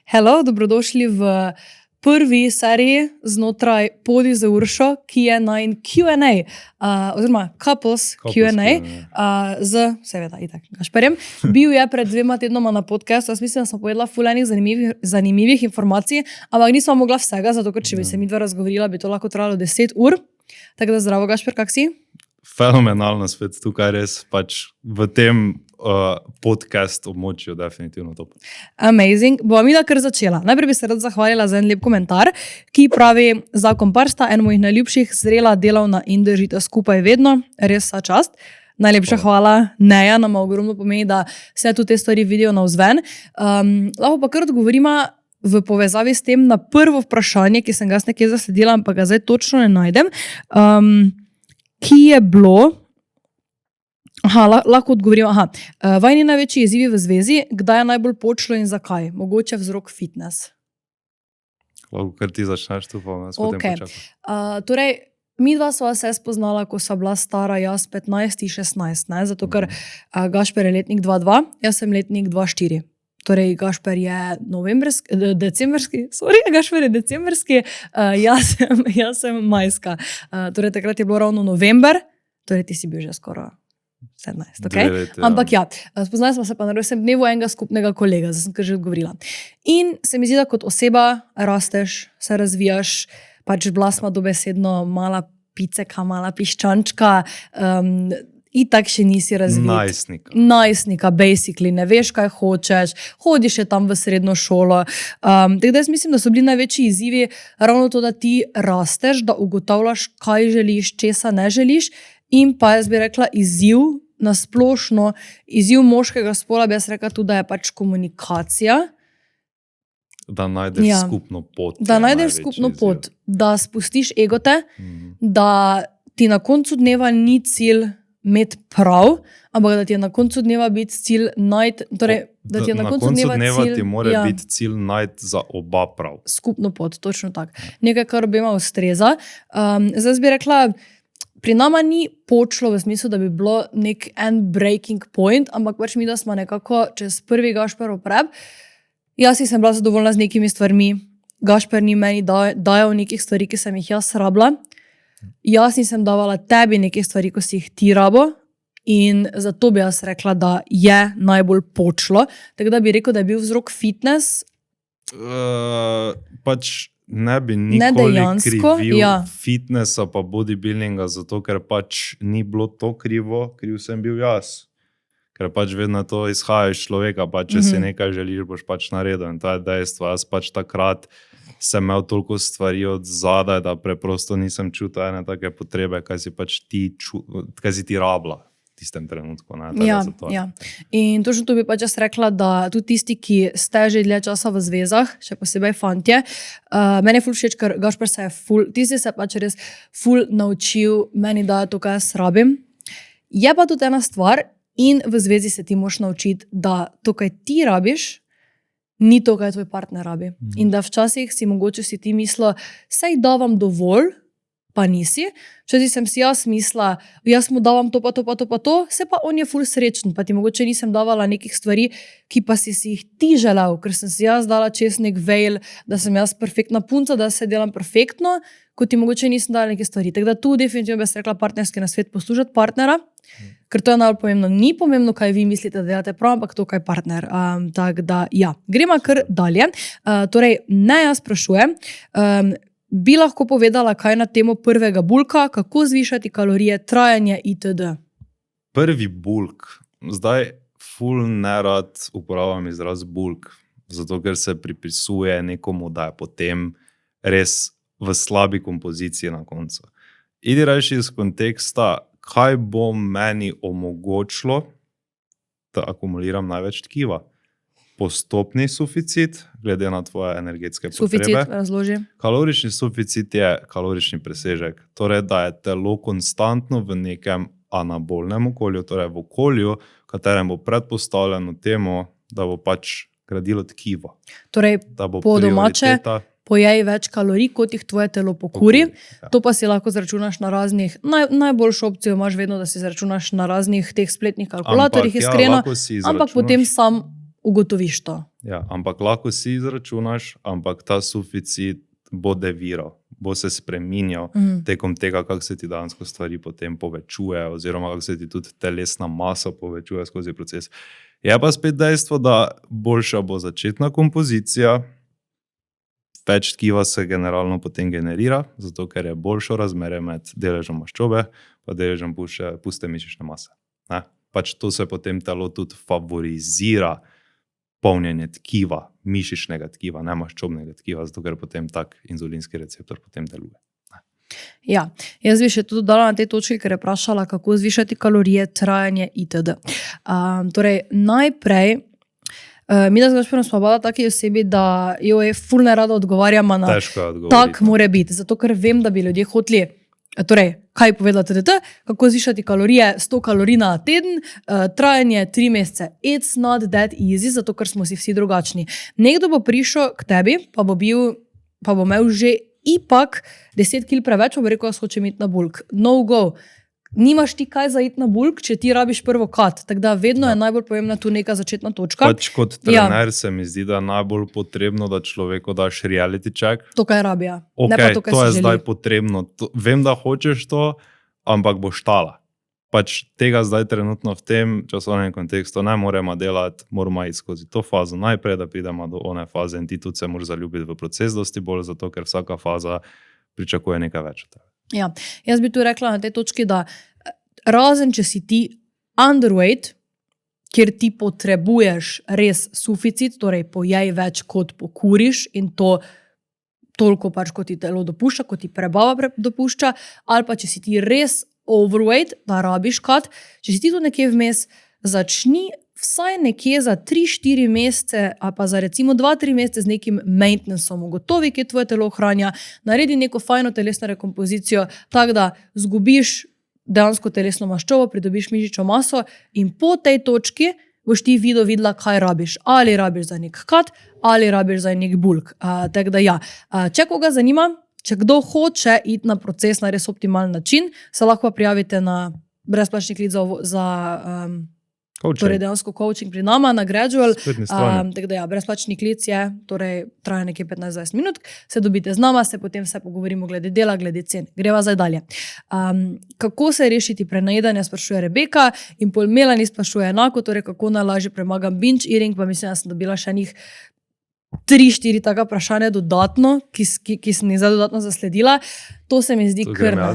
Hello, dobrodošli v prvi seriji znotraj Podi za Uršo, ki je najin Q&A, oziroma Couples Q&A, z, seveda, itak, Gašperjem. Bil je pred 2 tednoma na podcastu, jaz mislim, da sem povedala ful enih zanimivih informacij, ampak nismo mogla vsega, zato ker če bi se midva razgovorila, bi to lahko trajalo 10 ur. Tako da zdravo, Gašper, kak si? Fenomenalno spet tukaj res, pač v tem podcast območju definitivno top. Amazing. Bova midva kar začela. Najprej bi se rad zahvalila za en lep komentar, ki pravi: zakon prsta, en mojih najljubših, zrela, delavna in držite skupaj vedno. Res vsa čast. Najlepša hvala, Neja, nama ogromno pomeni, da se tudi te stvari vidijo navzven. Lahko pa kar odgovorima v povezavi s tem na prvo vprašanje, ki sem ga nekje zasledila, ampak ga zdaj točno ne najdem. Ki je bilo... lahko odgovorim. Vajni največji izzivi v zvezi, kdaj je najbolj počlo in zakaj? Mogoče vzrok fitness. Lahko kar ti začneš tu, pa nas potem počakam. Torej, midva sva se spoznala, ko sva bila stara, jaz 15 in 16, ne? Zato ker Gašper je letnik 2.2, jaz sem letnik 2.4. Torej, Gašper je decembrski, jaz sem majska. Torej, takrat je bilo ravno november, torej ti si bil že skoraj 17, ok? Ampak ja, spoznali smo se pa na rojstnem dnevu enega skupnega kolega, zdaj sem kar že odgovorila. In se mi zdi, da kot oseba rasteš, se razvijaš, pač bila sva dobesedno mala piceka, mala piščančka, itak še nisi razvit. Najstnika, basically, ne veš, kaj hočeš, hodiš je tam v srednjo šolo. Tako da jaz mislim, da so bili največji izzivi ravno to, da ti rasteš, da ugotavljaš, kaj želiš, česa ne želiš. In pa jaz bi rekla izziv, nasplošno, izziv moškega spola, bi jaz rekla tudi, da je pač komunikacija. Da najdeš skupno pot. Da najdeš skupno pot, da spustiš egote, da ti na koncu dneva ni cilj imeti prav, ampak da ti je na koncu dneva biti cilj najti, torej, da ti je na koncu dneva ti mora biti cilj najti za oba prav. Skupno pot, točno tako. Nekaj, kar obema ustreza. Zdaj bi rekla, pri nama ni počlo v smislu, da bi bilo nek breaking point, ampak pač mi, da smo nekako čez prvi Gašperov prep. Jaz sem bila zadovoljna z nekimi stvarmi, Gašper ni meni dajal nekih stvari, ki sem jih jaz rabila. Jaz nisem davala tebi nekih stvari, ko si jih ti rabo, in zato bi jaz rekla, da je najbolj počlo. Tako da bi rekel, da je bil vzrok fitness. Pač ne bi nikoli krivil fitnessa pa bodybuildinga, zato ker pač ni bilo to kriv sem bil jaz. Ker pač vedno to izhaja iz človeka, pač če si nekaj želiš, boš pač naredil. In to je dejstvo. Jaz pač takrat sem imel toliko stvari od zadaj, da preprosto nisem čutil ene take potrebe, kaj si ti rabila v tistem trenutku. Ja. In točno to bi pač jaz rekla, da tudi tisti, ki ste že dlje časa v zvezah, še posebej fantje, meni je ful všeč, ker Gašper se je ti si se pač res ful naučil meni dati to, kaj jaz rabim. Je pa tudi ena stvar, in v zvezi se ti moraš naučiti, da to, kaj ti rabiš, ni to, kaj tvoj partner rabi. In da včasih si mogoče ti mislila, saj davam dovolj, pa nisi. Včasih sem si jaz mislila, jaz mu davam to pa to pa to pa to, se pa on je ful srečen, pa ti mogoče nisem davala nekih stvari, ki pa si jih ti želel, ker sem si jaz dala čez nek veil, da sem jaz perfektna punca, da se delam perfektno, ko ti mogoče nisem dala neke stvari. Tako da tu definitivno bi se rekla partnerski nasvet, poslušati partnera, ker to je najbolj pomembno. Ni pomembno, kaj vi mislite, da delate prav, ampak to, kaj partner. Tako da, ja. Gremo kar dalje. Torej, ne jaz sprašujem, bi lahko povedala, kaj na temo prvega bulka, kako zvišati kalorije, trajanje itd. Prvi bulk. Zdaj ful nerad uporabljam izraz bulk, zato ker se pripisuje nekomu, da je potem res v slabi kompoziciji na koncu. Idi reči iz konteksta, kaj bo meni omogočilo, da akumuliram največ tkiva. Postopni suficit, glede na tvoje energetske potrebe. Suficit, razloži. Kalorični suficit je kalorični presežek. Torej, da je telo konstantno v nekem anabolnem okolju, torej v okolju, v katerem bo predpostavljeno temu, da bo pač gradilo tkivo. Torej, po domače, pojej več kalorij, kot jih tvoje telo pokuri. To pa si lahko zračunaš na raznih, najboljšo opcijo imaš vedno, da si zračunaš na raznih teh spletnih kalkulatorjih, iskreno, ampak potem sam ugotoviš to. Ja, ampak lahko si izračunaš, ampak ta suficit bo deviral, bo se spreminjal tekom tega, kako se ti dejansko stvari potem povečuje, oziroma kako se ti tudi telesna masa povečuje skozi proces. Je pa spet dejstvo, da boljša bo začetna kompozicija, več tkiva se generalno potem generira, zato ker je boljšo razmerje med deležem maščobe pa deležem puste mišične mase. Ne? Pač to se potem telo tudi favorizira polnjenje tkiva, mišičnega tkiva, ne maščobnega tkiva, zato ker potem tak inzulinski receptor potem deluje. Ja, jaz bi še to dodala na tej točki, ker je vprašala, kako zvišati kalorije, trajanje itd. Torej, najprej, mi da zgošpeno smo bada taki osebi, da joj ful ne rada odgovarjamo na Težko je odgovoriti. tak more biti, zato ker vem, da bi ljudje hoteli, torej, kaj je povedala TDT, kako zvišati kalorije, 100 kalorij na teden, trajanje 3 mesece. It's not that easy, zato ker smo si vsi drugačni. Nekdo bo prišel k tebi, pa bo imel že ipak 10 kg preveč, pa bo rekel, jaz hočem iti na bulk. No go. Nimaš ti kaj za iti na bulk, če ti rabiš prvo kat. Tako da vedno je najbolj pomembna tu neka začetna točka. Pač kot trener se mi zdi, da je najbolj potrebno, da človeku daš reality check. To, kaj rabi, ja. Ok, Ne pa to, kaj to si je želi. zdaj potrebno. Vem, da hočeš to, ampak boš tala. Pač tega zdaj trenutno v tem časovnem kontekstu ne moremo delati, moramo iti skozi to fazo najprej, da pridemo do one faze in ti tudi se moraš zaljubiti v proces dosti bolj, zato ker vsaka faza pričakuje nekaj več od tebe. Ja, jaz bi tu rekla na tej točki, da razen, če si ti underweight, kjer ti potrebuješ res suficit, torej pojej več, kot pokuriš in to toliko pač, kot ti telo dopušča, kot ti prebava dopušča, ali pa če si ti res overweight, da rabiš kat, če si ti tu nekje vmes, začni vsaj nekje za 3-4 mesece ali pa za recimo 2-3 mesece z nekim maintenanceom, ugotovi, kje tvoje telo ohranja, naredi neko fajno telesno rekompozicijo, tako da zgubiš dejansko telesno maščobo, pridobiš mišično maso in po tej točki boš ti videla, kaj rabiš. Ali rabiš za nek kat, ali rabiš za nek bulk. Tako da ja, če koga zanima, če kdo hoče iti na proces na res optimalen način, se lahko prijavite na brezplačni klic za torej dejansko coaching pri nama na Gradual. Tako da ja, brezplačni klic je, torej traja nekje 15-20 minut, se dobite z nama, se potem vse pogovorimo glede dela, glede cen. Greva zdaj dalje. Kako se rešiti prenajedanja, sprašuje Rebeka, in pol Melanie sprašuje enako, torej kako najlažje premagam binge eating, pa mislim, da sem dobila še njih 3-4 taka vprašanja dodatno, ki sem jih zdaj dodatno zasledila. To se mi zdi krne.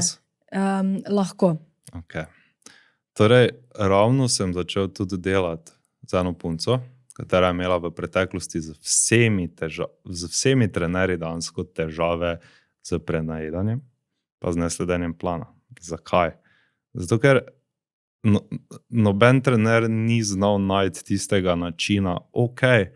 Lahko. Okay. Torej, ravno sem začel tudi delati z eno punco, katera je imela v preteklosti z vsemi trenerji dejansko težave z prenajedanjem pa z nesledenjem plana. Zakaj? Zato, ker noben trener ni znal najti tistega načina, kaj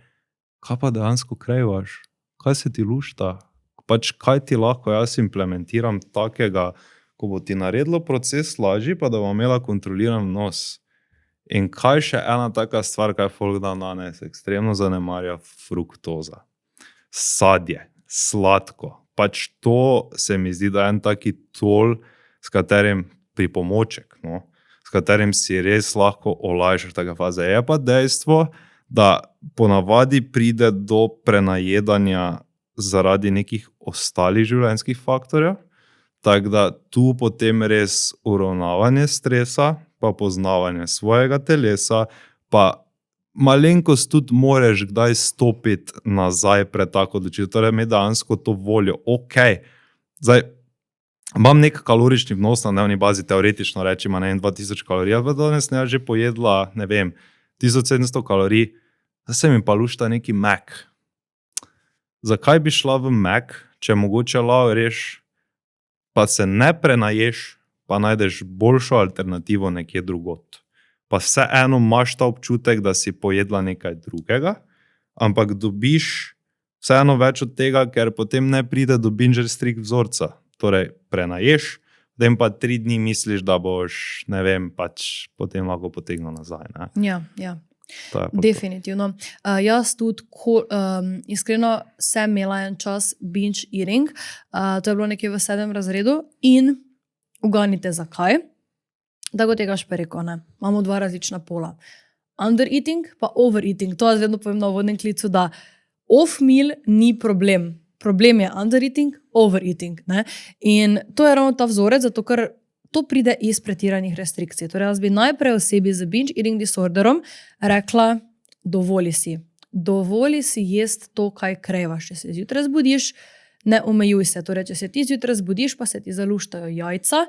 pa dejansko krejvaš? Kaj se ti lušta? Pač kaj ti lahko jaz implementiram takega, ko bo ti naredilo proces lažji, pa da bo imela kontroliran nos. In kaj še ena taka stvar, kaj folk danes ekstremno zanemarja, fruktoza. Sadje, sladko. Pač to se mi zdi, da je en taki tol, s katerim pripomoček, no, s katerim si res lahko olajšaš take faze. Je pa dejstvo, da ponavadi pride do prenajedanja zaradi nekih ostalih življenjskih faktorjev. Tako da tu potem res uravnavanje stresa, pa poznavanje svojega telesa, pa malenkost tudi moreš kdaj stopiti nazaj pred tako odločitev. Torej, imeti dejansko to voljo. Zdaj, imam nek kalorični vnos na dnevni bazi, teoretično rečem, 2000 kalorij, pa danes ne že pojedla, 1700 kalorij, zdaj se mi pa lušta neki Mac. Zakaj bi šla v Mac, če mogoče lahko reš, pa se ne prenaješ, pa najdeš boljšo alternativo nekje drugot. Pa vseeno imaš ta občutek, da si pojedla nekaj drugega, ampak dobiš vseeno več od tega, ker potem ne pride do binge restrict vzorca. Torej, prenaješ, potem pa 3 dni misliš, da boš, pač potem lahko potegnil nazaj. Ne? Ja. Definitivno. Jaz tudi iskreno sem imela en čas binge eating, to je bilo nekje v 7. razredu in uganite zakaj. Tako tega špe rekel, imamo 2 različna pola. undereating pa overeating. To jaz vedno povem na uvodnem klicu, da off meal ni problem. Problem je undereating, overeating. Ne? In to je ravno ta vzorec, zato ker to pride iz pretiranih restrikcij. Torej, jaz bi najprej osebi z binge eating disorderom rekla, dovoli si. Dovoli si jesti to, kaj krevaš. Če se zjutraj zbudiš, ne omejuj se. Torej, če se ti zjutraj zbudiš, pa se ti zaluštajo jajca,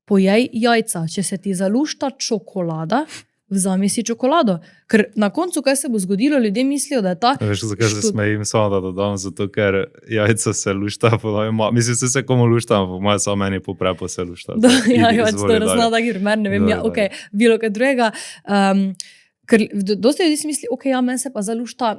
pojej jajca. Če se ti zalušta čokolada, vzami si čokolado. Ker na koncu, kaj se bo zgodilo, ljudje mislijo, da je ta... Veš, zakaj se smejim, samo da dodam, zato ker jajca se lušta, mislim, se komu lušta, ampak moja samo meni poprepo se lušta. Ja, to je razna taki primer, ne vem, okej, bilo kaj drugega. Ker dosti ljudi si misli, okej, ja, meni se pa zalušta,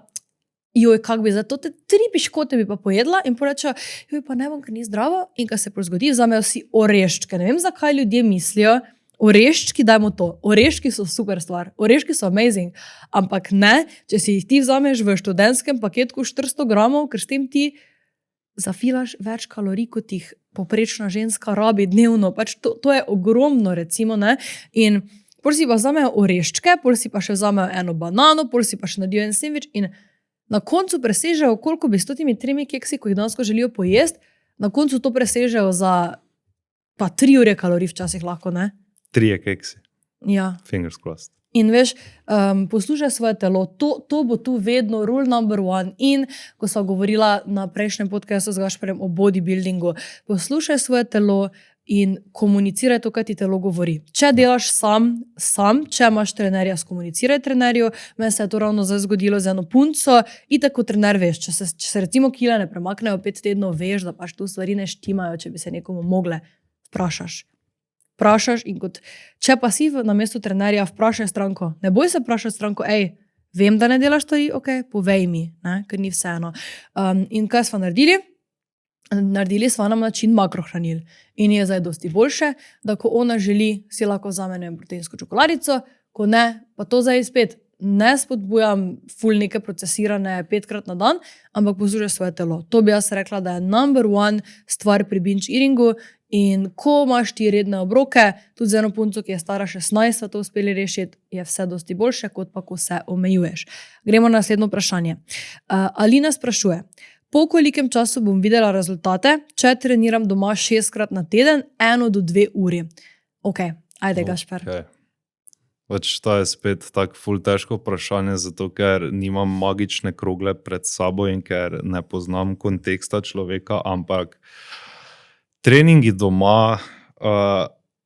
joj, kak bi, zato te 3 piškote bi pa pojedla in porečejo, joj, pa ne bom, ker ni zdravo, in kaj se zgodi, vzamejo si oreščke. Ne vem, zakaj ljudje mislijo, oreščki, dajmo to. Oreščki so super stvar. Oreščki so amazing. Ampak ne, če si jih ti vzameš v študentskem paketku 400 gramov, ker s tem ti zafilaš več kalorij, kot jih poprečna ženska rabi dnevno. Pač to je ogromno, recimo, ne. In pol si pa vzamejo oreščke, pol si pa še vzamejo eno banano, pol si pa še nadijo en sendvič in na koncu presežejo, koliko bi s temi 3 keksi, ko jih danes želijo pojesti, na koncu to presežejo za pa 3 ure kalorij včasih lahko, ne. 3 keksi. Ja. Fingers crossed. In veš, poslušaj svoje telo, to bo tu vedno rule number 1. In ko sva govorila na prejšnjem podcastu z Gašperjem o bodybuildingu, poslušaj svoje telo in komuniciraj to, kaj ti telo govori. Če delaš sam, če imaš trenerja, skomuniciraj trenerju. Meni se je to ravno zdaj zgodilo z eno punco, itak kot trener veš, če se recimo kile ne premaknejo 5 tednov, veš, da pač tu stvari ne štimajo, če bi se nekomu mogle, vprašaš in kot, če pa si na mestu trenerja, vprašaj stranko. Ne boj se vprašati stranko, vem, da ne delaš stvari, povej mi, ne, ker ni vseeno. In kaj smo naredili? Naredili smo nam način makrohranil. In je zdaj dosti boljše, da ko ona želi, si lahko vzame proteinsko čokoladico, ko ne, pa to zdaj spet ne spodbujam ful neke procesirane 5-krat na dan, ampak poslušaj svoje telo. To bi jaz rekla, da je number 1 stvar pri binge eatingu. In ko imaš ti redne obroke, tudi z eno punco, ki je stara 16, to uspeli rešiti, je vse dosti boljše, kot pa ko se omejuješ. Gremo na naslednjo vprašanje. Alina sprašuje, po kolikem času bom videla rezultate, če treniram doma 6-krat na teden, 1 do 2 uri. Ajde, Gašper. Pač to je spet tako ful težko vprašanje, zato ker nimam magične krogle pred sabo in ker ne poznam konteksta človeka, ampak treningi doma,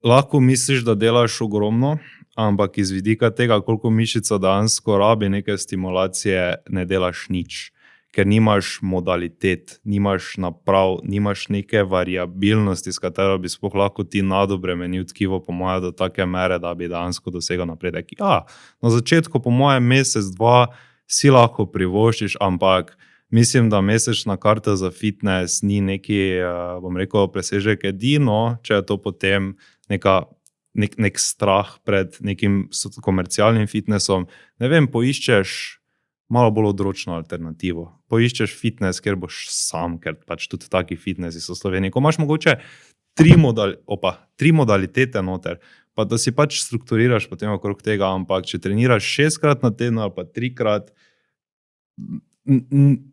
lahko misliš, da delaš ogromno, ampak iz vidika tega, koliko mišica dejansko rabi neke stimulacije, ne delaš nič. Ker nimaš modalitet, nimaš naprav, nimaš neke variabilnosti, s katero bi sploh lahko ti nadobremenil tkivo, po moje, do take mere, da bi dejansko dosegel napredek. Ja, na začetku, po mojem, mesec, 2 si lahko privoščiš, ampak mislim, da mesečna karta za fitness ni neki, bom rekel, presežek edino, če je to potem nek strah pred nekim komercialnim fitnessom. Ne vem, poiščeš malo bolj odročno alternativo. Poiščeš fitness, kjer boš sam, ker pač tudi taki fitnessi so v Sloveniji. Ko imaš mogoče 3 modalitete noter, pa da si pač strukturiraš potem okrog tega, ampak če treniraš 6-krat na teden ali pa 3-krat,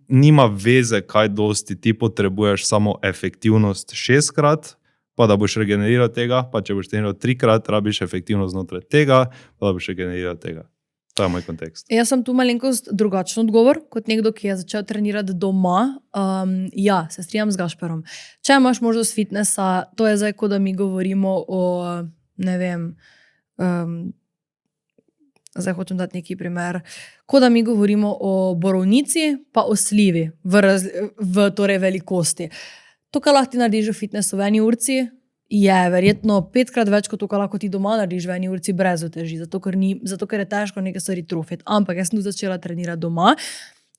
nima veze, kaj dosti, ti potrebuješ samo efektivnost 6-krat, pa da boš regeneriral tega, pa če boš treniral 3-krat, rabiš efektivnost znotraj tega, pa da boš regeneriral tega. To je moj kontekst. Jaz sem tu malenkost drugačen odgovor, kot nekdo, ki je začel trenirati doma. Ja, se strinjam z Gašperom. Če imaš možnost fitnessa, to je zdaj, ko da mi govorimo o, ne vem, zdaj hočem dati neki primer, ko da mi govorimo o borovnici, pa o slivi v torej velikosti. To, kar lahko ti narediš v fitnessu v 1 urci, je verjetno 5-krat več, kot to, kar lahko ti doma narediš v 1 urci brez uteži, zato ker je težko neke stvari trofiti. Ampak jaz sem začela trenirati doma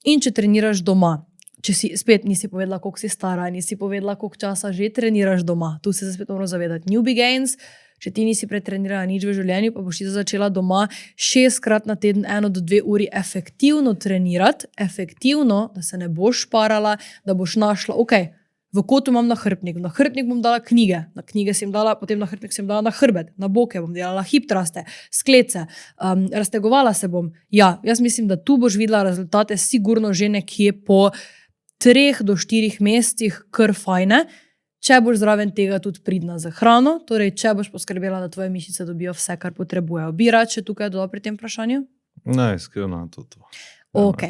in če treniraš doma, če si spet nisi povedala, koliko si stara, nisi povedala, koliko časa že treniraš doma, tu se spet moramo zavedati. Newbie gains, če ti nisi pretrenirala nič v življenju, pa boš ti začela doma 6-krat na teden 1 do 2 uri efektivno trenirati, efektivno, da se ne boš šparala, da boš našla, v kotu imam nahrbtnik, v nahrbtnik bom dala knjige, na knjige sem dala, potem nahrbtnik sem dala na hrbet, na boke bom delala hip thruste, sklece, raztegovala se bom. Ja, jaz mislim, da tu boš videla rezultate sigurno že nekje po 3 do 4 mesecih kar fajne, če boš zraven tega tudi pridna za hrano, torej če boš poskrbela, da tvoje mišice dobijo vse, kar potrebujejo. Bi rad še tukaj dodal pri tem vprašanju? Ne, iskreno, to. Ok,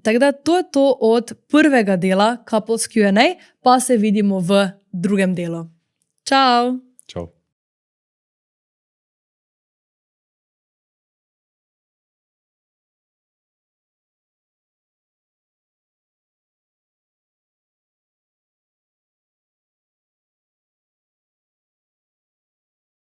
tako da to je to od prvega dela Couples Q&A, pa se vidimo v drugem delu. Čau! Čau.